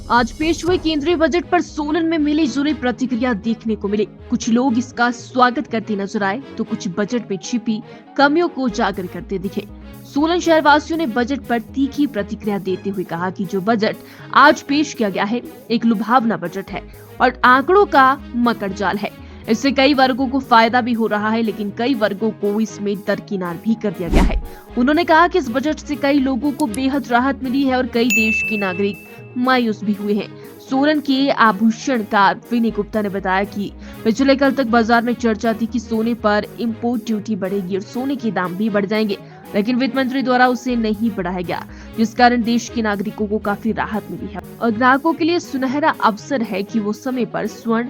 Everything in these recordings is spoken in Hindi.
आज पेश हुए केंद्रीय बजट पर सोलन में मिली जुली प्रतिक्रिया देखने को मिली। कुछ लोग इसका स्वागत करते नजर आए तो कुछ बजट में छिपी कमियों को उजागर करते दिखे। सोलन शहर वासियों ने बजट पर तीखी प्रतिक्रिया देते हुए कहा कि जो बजट आज पेश किया गया है एक लुभावना बजट है और आंकड़ों का मकड़ जाल है। इससे कई वर्गों को फायदा भी हो रहा है, लेकिन कई वर्गों को इसमें दरकिनार भी कर दिया गया है। उन्होंने कहा कि इस बजट से कई लोगों को बेहद राहत मिली है और कई देश के नागरिक मायूस भी हुए हैं। सोलन के आभूषणकार विनय गुप्ता ने बताया कि पिछले कल तक बाजार में चर्चा थी कि सोने पर इंपोर्ट ड्यूटी बढ़ेगी और सोने के दाम भी बढ़ जाएंगे, लेकिन वित्त मंत्री द्वारा उसे नहीं बढ़ाया गया, जिस कारण देश के नागरिकों को काफी राहत मिली है और ग्राहकों के लिए सुनहरा अवसर है कि वो समय पर स्वर्ण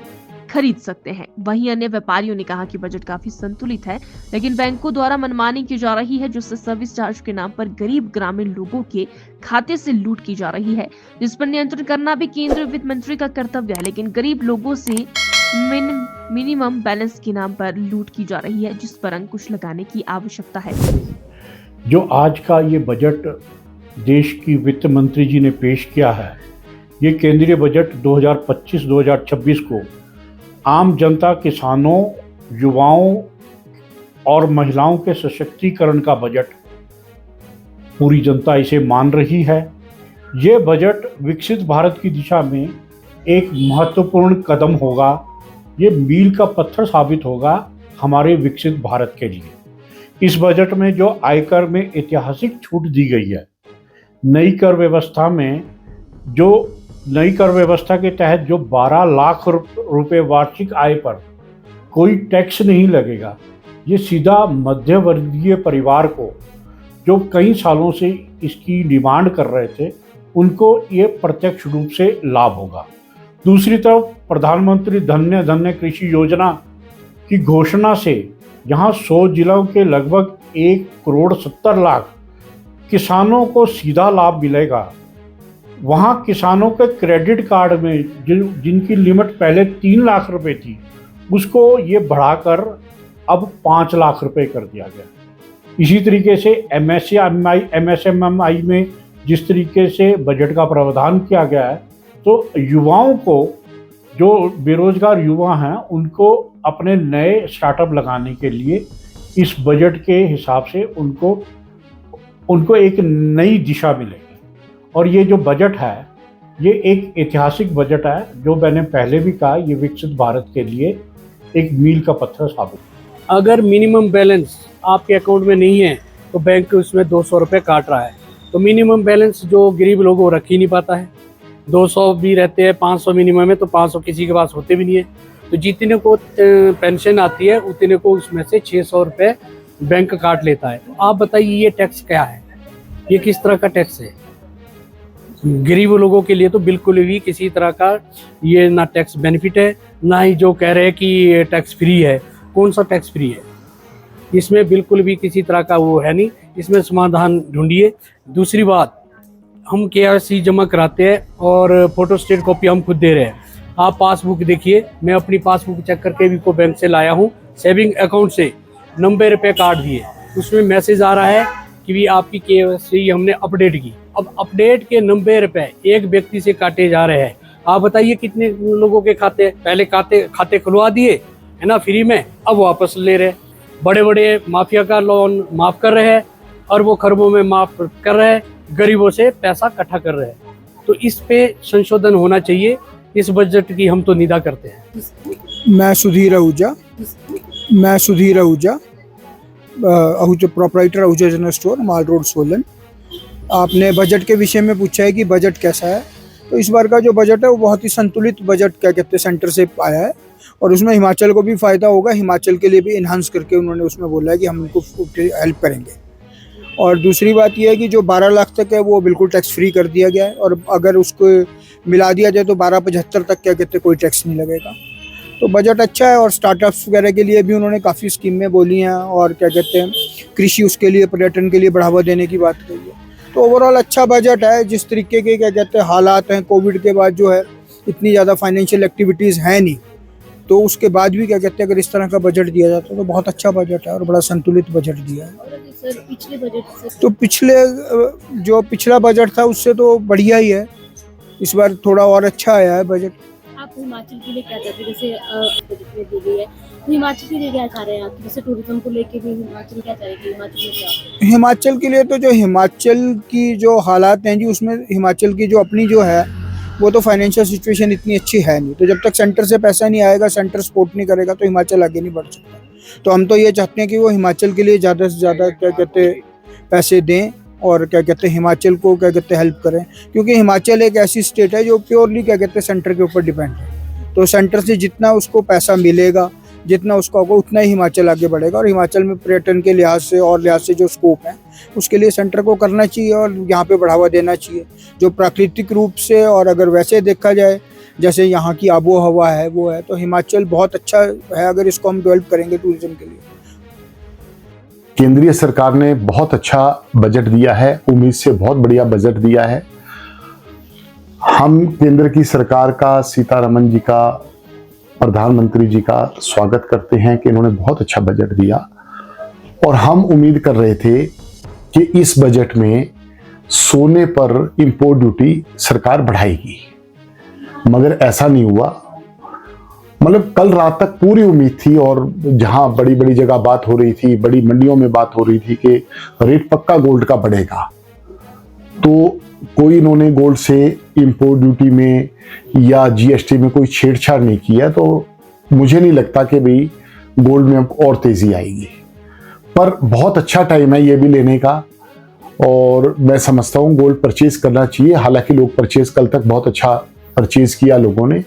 खरीद सकते हैं। वहीं अन्य व्यापारियों ने कहा कि बजट काफी संतुलित है, लेकिन बैंकों द्वारा मनमानी की जा रही है, जिससे सर्विस चार्ज के नाम पर गरीब ग्रामीण लोगों के खाते से लूट की जा रही है, जिस पर नियंत्रण करना भी केंद्रीय वित्त मंत्री का कर्तव्य है। लेकिन गरीब लोगों से मिनिमम बैलेंस के नाम पर लूट की जा रही है, जिस पर अंकुश लगाने की आवश्यकता है। जो आज का ये बजट देश की वित्त मंत्री जी ने पेश किया है, ये केंद्रीय बजट 2025-2026 को आम जनता, किसानों, युवाओं और महिलाओं के सशक्तिकरण का बजट पूरी जनता इसे मान रही है। ये बजट विकसित भारत की दिशा में एक महत्वपूर्ण कदम होगा। ये मील का पत्थर साबित होगा हमारे विकसित भारत के लिए। इस बजट में जो आयकर में ऐतिहासिक छूट दी गई है, नई कर व्यवस्था के तहत जो 12 लाख रुपए वार्षिक आय पर कोई टैक्स नहीं लगेगा, ये सीधा मध्य वर्गीय परिवार को, जो कई सालों से इसकी डिमांड कर रहे थे, उनको ये प्रत्यक्ष रूप से लाभ होगा। दूसरी तरफ प्रधानमंत्री धन्य धन्य कृषि योजना की घोषणा से जहां 100 जिलों के लगभग 1,70,00,000 किसानों को सीधा लाभ मिलेगा, वहां किसानों के क्रेडिट कार्ड में जिनकी लिमिट पहले 3 लाख रुपए थी, उसको ये बढ़ाकर अब 5 लाख रुपए कर दिया गया। इसी तरीके से MSMI में जिस तरीके से बजट का प्रावधान किया गया है, तो युवाओं को, जो बेरोजगार युवा हैं, उनको अपने नए स्टार्टअप लगाने के लिए इस बजट के हिसाब से उनको एक नई दिशा मिलेगी। और ये जो बजट है, ये एक ऐतिहासिक बजट है, जो मैंने पहले भी कहा, ये विकसित भारत के लिए एक मील का पत्थर साबित है। अगर मिनिमम बैलेंस आपके अकाउंट में नहीं है तो बैंक उसमें 200 रुपये काट रहा है। तो मिनिमम बैलेंस जो गरीब लोग वो रख ही नहीं पाता है। 200 भी रहते हैं, 500 मिनिमम है, तो 500 किसी के पास होते भी नहीं है। तो जितने को पेंशन आती है उतने को उसमें से 600 रुपये बैंक काट लेता है। तो आप बताइए ये टैक्स क्या है? ये किस तरह का टैक्स है? गरीब लोगों के लिए तो बिल्कुल भी किसी तरह का ये ना टैक्स बेनिफिट है, ना ही जो कह रहे हैं कि ये टैक्स फ्री है। कौन सा टैक्स फ्री है? इसमें बिल्कुल भी किसी तरह का वो है नहीं। इसमें समाधान ढूंढिए। दूसरी बात, हम KYC जमा कराते हैं और फोटो स्टेट कॉपी हम खुद दे रहे हैं। आप पासबुक देखिए, मैं अपनी पासबुक चेक करके भी को बैंक से लाया हूँ, सेविंग अकाउंट से 90 रुपये काट दिए। उसमें मैसेज आ रहा है कि भी आपकी KYC हमने अपडेट की। अब अपडेट के 90 रुपये एक व्यक्ति से काटे जा रहे हैं। आप बताइए कितने लोगों के खाते पहले खाते खुलवा दिए है ना फ्री में, अब वापस ले रहे। बड़े बड़े माफिया का लोन माफ कर रहे हैं और वो खरबों में माफ कर रहे हैं, गरीबों से पैसा इकट्ठा कर रहे हैं। तो इस पे संशोधन होना चाहिए। इस बजट की हम तो निंदा करते हैं। मैं Sudhir Ahuja Ahuja proprietor Ahuja general store, mall road, Solan. आपने बजट के विषय में पूछा है कि बजट कैसा है। तो इस बार का जो बजट है वो बहुत ही संतुलित बजट, क्या कहते हैं, सेंटर से आया है और उसमें हिमाचल को भी फ़ायदा होगा। हिमाचल के लिए भी इन्हांस करके उन्होंने उसमें बोला है कि हम उनको हेल्प करेंगे। और दूसरी बात यह है कि जो 12 लाख तक है वो बिल्कुल टैक्स फ्री कर दिया गया है, और अगर उसको मिला दिया जाए तो 12,75 तक, क्या कहते हैं, कोई टैक्स नहीं लगेगा। तो बजट अच्छा है। और स्टार्टअप्स वगैरह के लिए भी उन्होंने काफ़ी स्कीमें बोली हैं, और क्या कहते हैं, कृषि, उसके लिए, पर्यटन के लिए बढ़ावा देने की बात कही है। तो ओवरऑल अच्छा बजट है। जिस तरीके के, क्या कहते हैं, हालात हैं कोविड के बाद, जो है इतनी ज़्यादा फाइनेंशियल एक्टिविटीज़ हैं नहीं, तो उसके बाद भी, क्या कहते हैं, अगर इस तरह का बजट दिया जाता है तो बहुत अच्छा बजट है और बड़ा संतुलित बजट दिया है। सर, पिछले बजट से तो पिछला बजट था उससे तो बढ़िया ही है। इस बार थोड़ा और अच्छा आया है बजट। आप हिमाचल के लिए क्या चाहते हैं? जैसे बजट में दी गई है, तो हिमाचल के लिए क्या चाह रहे हैं आप? जैसे टूरिज्म को लेके भी हिमाचल क्या चाहेगी? हिमाचल में क्या? हिमाचल के लिए तो जो हिमाचल की जो हालात हैं जी, उसमें हिमाचल की जो अपनी जो है वो तो फाइनेंशियल सिचुएशन इतनी अच्छी है नहीं। तो जब तक सेंटर से पैसा नहीं आएगा, सेंटर सपोर्ट नहीं करेगा, तो हिमाचल आगे नहीं बढ़ सकता। तो हम तो ये चाहते हैं कि वो हिमाचल के लिए ज़्यादा से ज़्यादा क्या कहते हैं पैसे दें, और क्या कहते हैं हिमाचल को क्या कहते हैं हेल्प करें, क्योंकि हिमाचल एक ऐसी स्टेट है जो प्योरली क्या कहते हैं सेंटर के ऊपर डिपेंड है। तो सेंटर से जितना उसको पैसा मिलेगा, जितना उसका होगा, उतना ही हिमाचल आगे बढ़ेगा। और हिमाचल में पर्यटन के लिहाज से और लिहाज से जो स्कोप है, उसके लिए सेंटर को करना चाहिए और यहाँ पे बढ़ावा देना चाहिए। जो प्राकृतिक रूप से और अगर वैसे देखा जाए जैसे यहाँ की आबो हवा है वो है, तो हिमाचल बहुत अच्छा है अगर इसको हम डेवलप करेंगे टूरिज्म के लिए। केंद्रीय सरकार ने बहुत अच्छा बजट दिया है, उम्मीद से बहुत बढ़िया बजट दिया है। हम केंद्र की सरकार का, सीतारमन जी का, प्रधानमंत्री जी का स्वागत करते हैं कि इन्होंने बहुत अच्छा बजट दिया। और हम उम्मीद कर रहे थे कि इस बजट में सोने पर इंपोर्ट ड्यूटी सरकार बढ़ाएगी, मगर ऐसा नहीं हुआ। मतलब कल रात तक पूरी उम्मीद थी, और जहां बड़ी बड़ी जगह बात हो रही थी, बड़ी मंडियों में बात हो रही थी कि रेट पक्का गोल्ड का बढ़ेगा, तो कोई इन्होंने गोल्ड से इंपोर्ट ड्यूटी में या जीएसटी में कोई छेड़छाड़ नहीं किया। तो मुझे नहीं लगता कि भाई गोल्ड में अब और तेजी आएगी। पर बहुत अच्छा टाइम है ये भी लेने का, और मैं समझता हूँ गोल्ड परचेज करना चाहिए। हालांकि लोग परचेज कल तक बहुत अच्छा परचेज किया लोगों ने,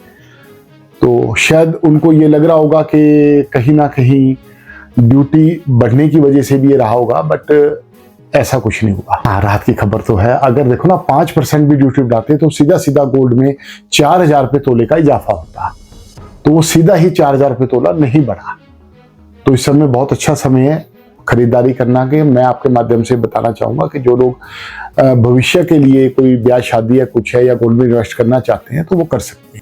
तो शायद उनको ये लग रहा होगा कि कहीं ना कहीं ड्यूटी बढ़ने की वजह से भी ये रहा होगा, बट ऐसा कुछ नहीं हुआ। हाँ, राहत की खबर तो है। अगर देखो ना 5% भी ड्यूटी बढ़ाते तो सीधा सीधा गोल्ड में 4,000 रुपये तोले का इजाफा होता, तो वो सीधा ही 4,000 रुपये तोला नहीं बढ़ा। तो इस समय बहुत अच्छा समय है खरीदारी करना के। मैं आपके माध्यम से बताना चाहूंगा कि जो लोग भविष्य के लिए कोई ब्याह शादी या कुछ है या गोल्ड में इन्वेस्ट करना चाहते हैं तो वो कर सकते हैं।